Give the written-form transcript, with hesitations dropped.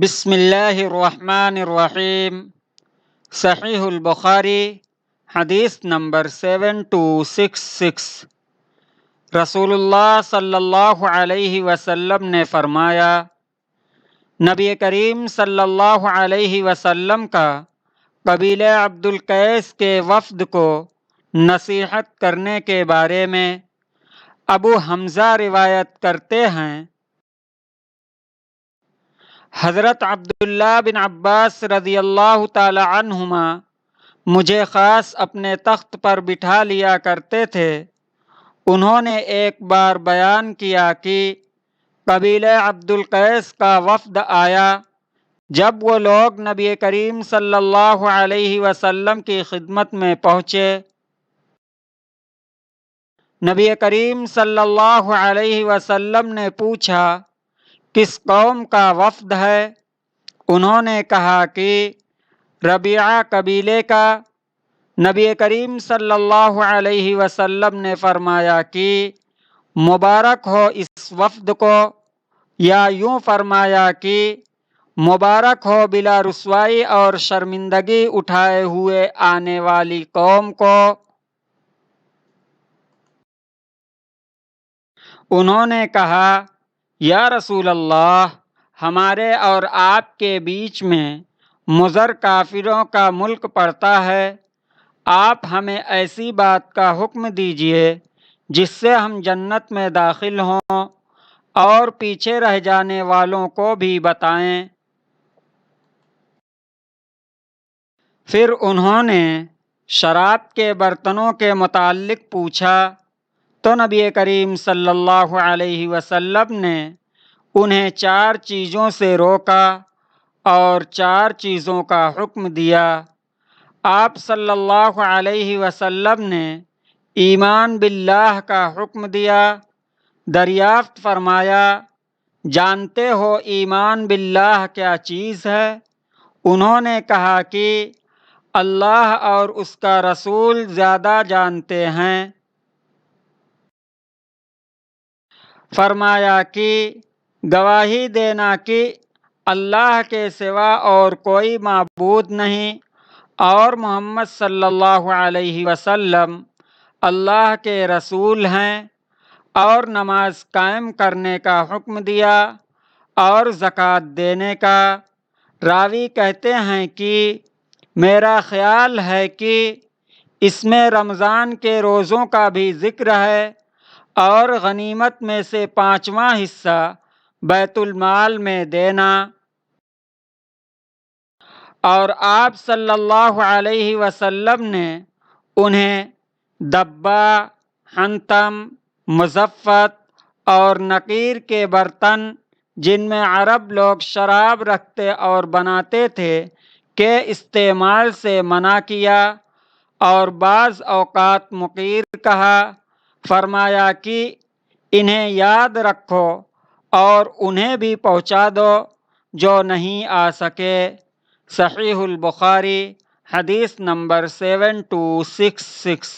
بسم اللہ الرحمن الرحیم۔ صحیح البخاری حدیث نمبر 7266۔ رسول اللہ صلی اللہ علیہ وسلم نے فرمایا، نبی کریم صلی اللہ علیہ وسلم کا قبیلہ عبد القیس کے وفد کو نصیحت کرنے کے بارے میں ابو حمزہ روایت کرتے ہیں، حضرت عبداللہ بن عباس رضی اللہ تعالی عنہما مجھے خاص اپنے تخت پر بٹھا لیا کرتے تھے۔ انہوں نے ایک بار بیان کیا کہ قبیلہ عبد القیس کا وفد آیا۔ جب وہ لوگ نبی کریم صلی اللہ علیہ وسلم کی خدمت میں پہنچے، نبی کریم صلی اللہ علیہ وسلم نے پوچھا، کس قوم کا وفد ہے؟ انہوں نے کہا کہ ربیعہ قبیلے کا۔ نبی کریم صلی اللہ علیہ وسلم نے فرمایا کہ مبارک ہو اس وفد کو، یا یوں فرمایا کہ مبارک ہو بلا رسوائی اور شرمندگی اٹھائے ہوئے آنے والی قوم کو۔ انہوں نے کہا، یا رسول اللہ، ہمارے اور آپ کے بیچ میں مضر کافروں کا ملک پڑتا ہے۔ آپ ہمیں ایسی بات کا حکم دیجئے جس سے ہم جنت میں داخل ہوں، اور پیچھے رہ جانے والوں کو بھی بتائیں۔ پھر انہوں نے شراب کے برتنوں کے متعلق پوچھا تو نبی کریم صلی اللہ علیہ وسلم نے انہیں 4 چیزوں سے روکا اور 4 چیزوں کا حکم دیا۔ آپ صلی اللہ علیہ وسلم نے ایمان باللہ کا حکم دیا۔ دریافت فرمایا، جانتے ہو ایمان باللہ کیا چیز ہے؟ انہوں نے کہا کہ اللہ اور اس کا رسول زیادہ جانتے ہیں۔ فرمایا کہ گواہی دینا کہ اللہ کے سوا اور کوئی معبود نہیں، اور محمد صلی اللہ علیہ وسلم اللہ کے رسول ہیں، اور نماز قائم کرنے کا حکم دیا اور زکوٰۃ دینے کا۔ راوی کہتے ہیں کہ میرا خیال ہے کہ اس میں رمضان کے روزوں کا بھی ذکر ہے، اور غنیمت میں سے 5واں حصہ بیت المال میں دینا۔ اور آپ صلی اللہ علیہ وسلم نے انہیں دبہ، حنطم، مزفت اور نقیر کے برتن، جن میں عرب لوگ شراب رکھتے اور بناتے تھے، کے استعمال سے منع کیا، اور بعض اوقات مقیر کہا۔ فرمایا کہ انہیں یاد رکھو اور انہیں بھی پہنچا دو جو نہیں آ سکے۔ صحیح البخاری حدیث نمبر 7266۔